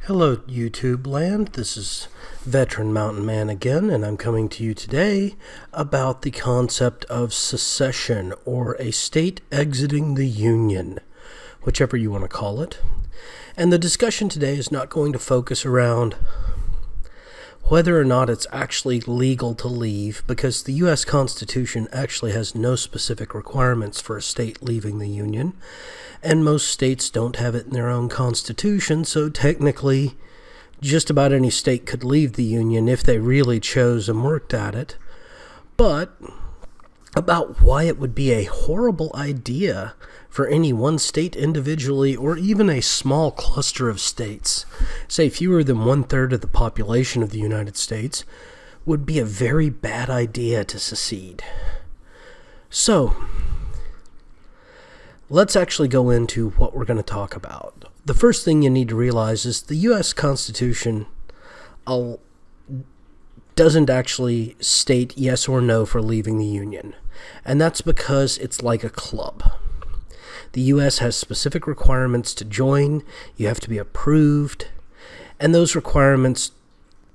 Hello YouTube land, this is Veteran Mountain Man again, and I'm coming to you today about the concept of secession, or a state exiting the Union, whichever you want to call it. And the discussion today is not going to focus around whether or not it's actually legal to leave, because the U.S. Constitution actually has no specific requirements for a state leaving the Union, and most states don't have it in their own constitution, so technically just about any state could leave the Union if they really chose and worked at it. But about why it would be a horrible idea for any one state individually, or even a small cluster of states, say fewer than 1/3 of the population of the United States, would be a very bad idea to secede. So, let's actually go into what we're going to talk about. The first thing you need to realize is the U.S. Constitution doesn't actually state yes or no for leaving the Union, and that's because it's like a club. The U.S. has specific requirements to join. You have to be approved, and those requirements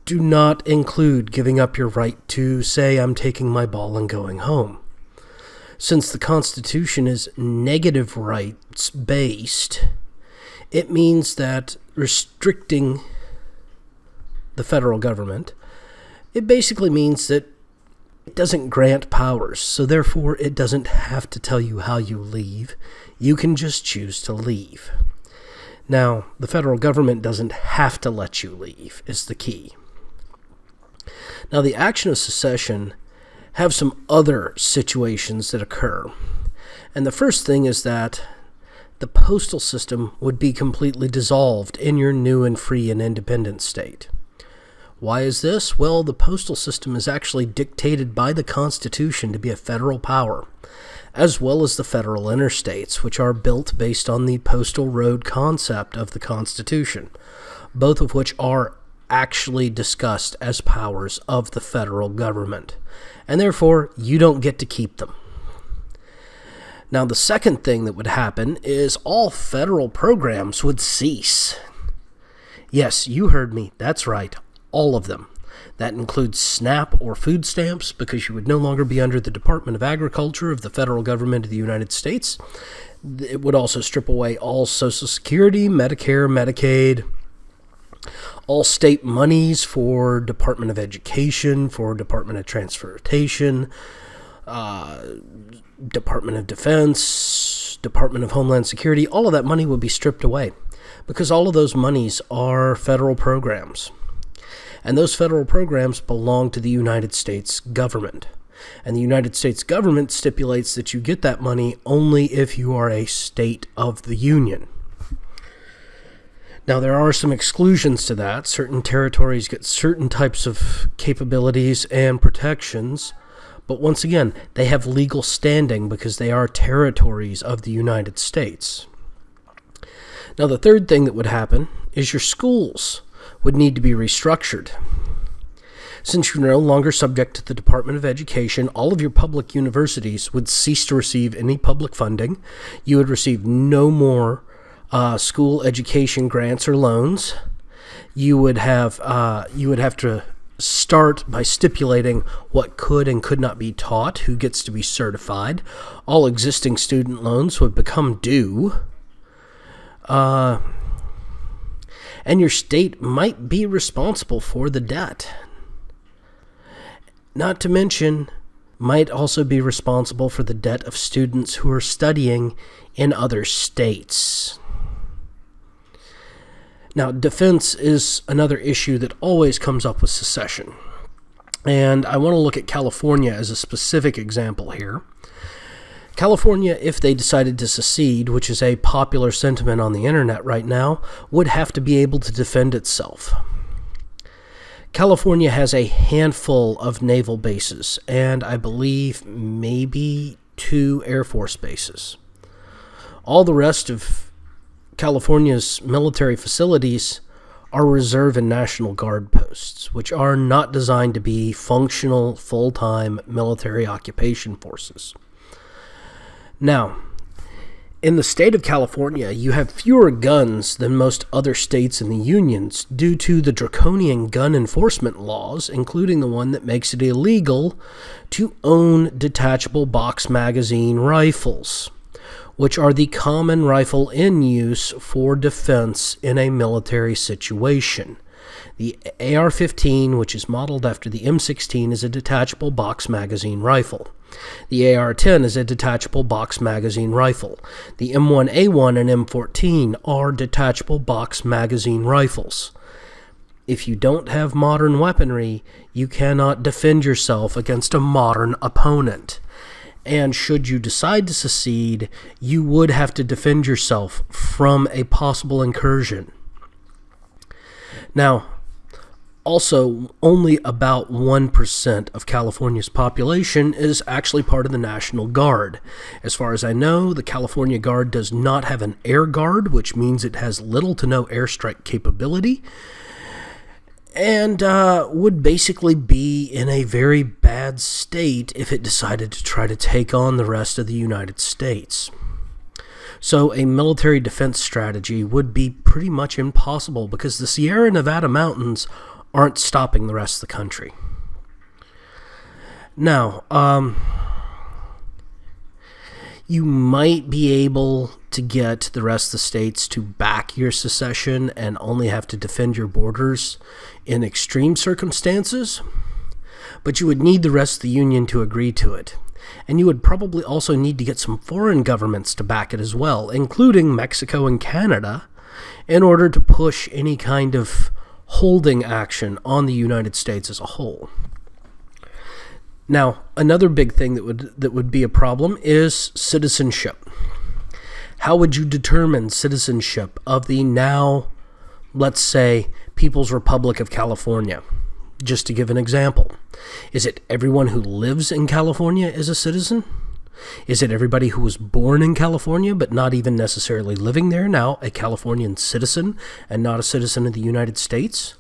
do not include giving up your right to say, I'm taking my ball and going home. Since the Constitution is negative rights based, it means that restricting the federal government, it basically means that it doesn't grant powers, so therefore it doesn't have to tell you how you leave. You can just choose to leave. Now, the federal government doesn't have to let you leave, is the key. Now, the action of secession have some other situations that occur. And the first thing is that the postal system would be completely dissolved in your new and free and independent state. Why is this? Well, the postal system is actually dictated by the Constitution to be a federal power, as well as the federal interstates, which are built based on the postal road concept of the Constitution, both of which are actually discussed as powers of the federal government, and therefore you don't get to keep them. Now, the second thing that would happen is all federal programs would cease. Yes, you heard me, that's right, all of them. That includes SNAP or food stamps, because you would no longer be under the Department of Agriculture of the federal government of the United States. It would also strip away all Social Security, Medicare, Medicaid, all state monies for Department of Education, for Department of Transportation, Department of Defense, Department of Homeland Security. All of that money would be stripped away, because all of those monies are federal programs. And those federal programs belong to the United States government. And the United States government stipulates that you get that money only if you are a state of the Union. Now, there are some exclusions to that. Certain territories get certain types of capabilities and protections. But once again, they have legal standing because they are territories of the United States. Now, the third thing that would happen is your schools would need to be restructured. Since you're no longer subject to the Department of Education, all of your public universities would cease to receive any public funding. You would receive no more school education grants or loans. You would have to start by stipulating what could and could not be taught, who gets to be certified. All existing student loans would become due. And your state might be responsible for the debt. Not to mention, might also be responsible for the debt of students who are studying in other states. Now, defense is another issue that always comes up with secession. And I want to look at California as a specific example here. California, if they decided to secede, which is a popular sentiment on the internet right now, would have to be able to defend itself. California has a handful of naval bases, and I believe maybe 2 Air Force bases. All the rest of California's military facilities are Reserve and National Guard posts, which are not designed to be functional, full-time military occupation forces. Now, In the state of California, you have fewer guns than most other states in the unions due to the draconian gun enforcement laws, including the one that makes it illegal to own detachable box magazine rifles, which are the common rifle in use for defense in a military situation. The AR-15, which is modeled after the M16, is a detachable box magazine rifle. The AR-10 is a detachable box magazine rifle. The M1A1 and M14 are detachable box magazine rifles. If you don't have modern weaponry, you cannot defend yourself against a modern opponent. And should you decide to secede, you would have to defend yourself from a possible incursion. Now, also, only about 1% of California's population is actually part of the National Guard. As far as I know, the California Guard does not have an air guard, which means it has little to no airstrike capability, and would basically be in a very bad state if it decided to try to take on the rest of the United States. So a military defense strategy would be pretty much impossible because the Sierra Nevada mountains aren't stopping the rest of the country. Now, you might be able to get the rest of the states to back your secession and only have to defend your borders in extreme circumstances, but you would need the rest of the Union to agree to it. And you would probably also need to get some foreign governments to back it as well, including Mexico and Canada, in order to push any kind of holding action on the United States as a whole. Now, another big thing that would be a problem is citizenship. How would you determine citizenship of the now, let's say, People's Republic of California? Just to give an example, is it everyone who lives in California is a citizen? Is it everybody who was born in California but not even necessarily living there now a Californian citizen and not a citizen of the United States?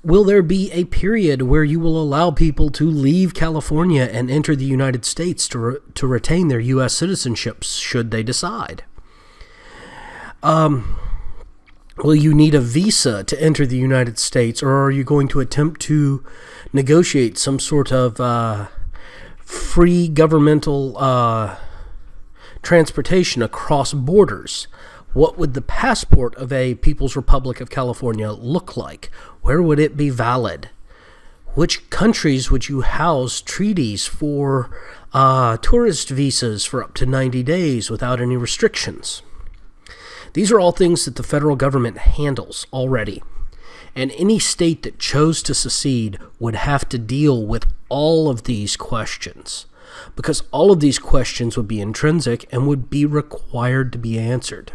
Will there be a period where you will allow people to leave California and enter the United States to retain their U.S. citizenships should they decide? Will you need a visa to enter the United States, or are you going to attempt to negotiate some sort of free governmental transportation across borders? What would the passport of a People's Republic of California look like? Where would it be valid? Which countries would you house treaties for tourist visas for up to 90 days without any restrictions? These are all things that the federal government handles already, and any state that chose to secede would have to deal with all of these questions, because all of these questions would be intrinsic and would be required to be answered.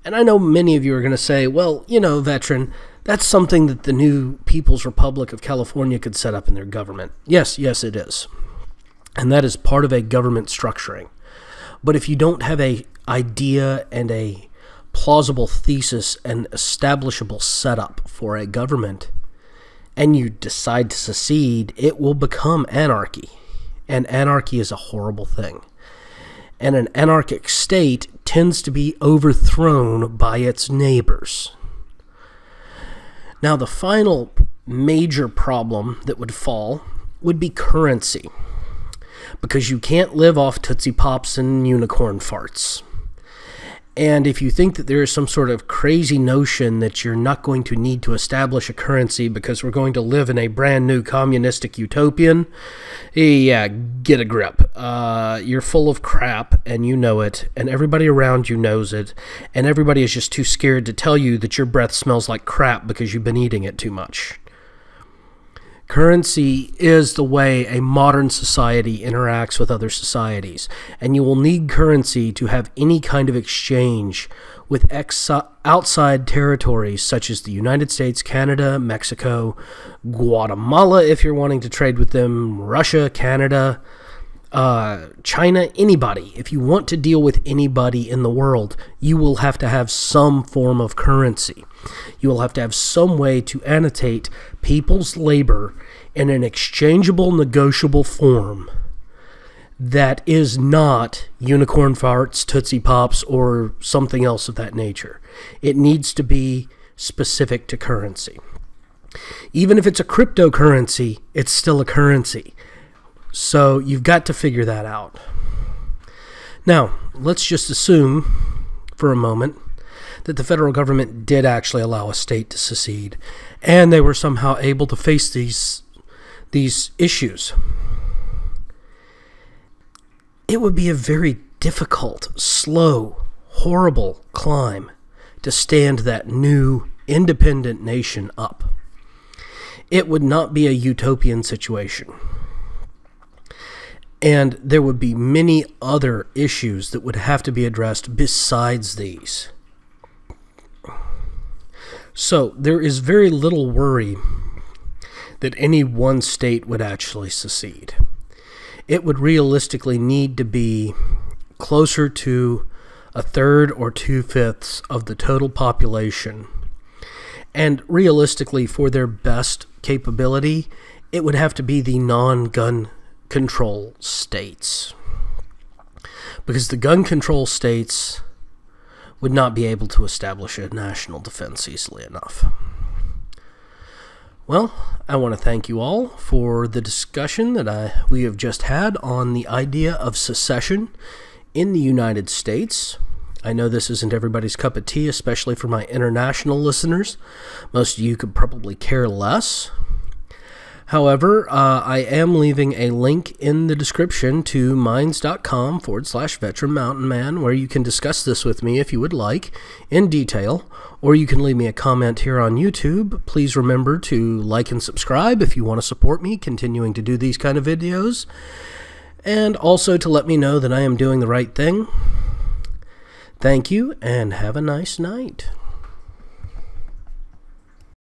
And I know many of you are going to say, well, you know, veteran, that's something that the new People's Republic of California could set up in their government. Yes, it is. And that is part of a government structuring. But if you don't have an idea and a plausible thesis and establishable setup for a government, and you decide to secede, it will become anarchy. And anarchy is a horrible thing. And an anarchic state tends to be overthrown by its neighbors. Now, the final major problem that would fall would be currency, because you can't live off Tootsie Pops and unicorn farts. And if you think that there is some sort of crazy notion that you're not going to need to establish a currency because we're going to live in a brand new communistic utopian, yeah, get a grip. You're full of crap, and you know it, and everybody around you knows it, and everybody is just too scared to tell you that your breath smells like crap because you've been eating it too much. Currency is the way a modern society interacts with other societies, and you will need currency to have any kind of exchange with outside territories such as the United States, Canada, Mexico, Guatemala if you're wanting to trade with them, Russia, Canada, China, anybody. If you want to deal with anybody in the world, you will have to have some form of currency. You will have to have some way to annotate people's labor in an exchangeable, negotiable form that is not unicorn farts, Tootsie Pops, or something else of that nature. It needs to be specific to currency. Even if it's a cryptocurrency, it's still a currency. So you've got to figure that out. Now, let's just assume for a moment that the federal government did actually allow a state to secede, and they were somehow able to face these issues. It would be a very difficult, slow, horrible climb to stand that new independent nation up. It would not be a utopian situation. And there would be many other issues that would have to be addressed besides these. So there is very little worry that any one state would actually secede. It would realistically need to be closer to a third or 2/5 of the total population. And realistically, for their best capability, it would have to be the non-gun control states. Because the gun control states would not be able to establish a national defense easily enough. Well, I want to thank you all for the discussion that we have just had on the idea of secession in the United States. I know this isn't everybody's cup of tea, especially for my international listeners. Most of you could probably care less. However, I am leaving a link in the description to minds.com/veteran mountain man, where you can discuss this with me if you would like in detail, or you can leave me a comment here on YouTube. Please remember to like and subscribe if you want to support me continuing to do these kind of videos, and also to let me know that I am doing the right thing. Thank you, and have a nice night.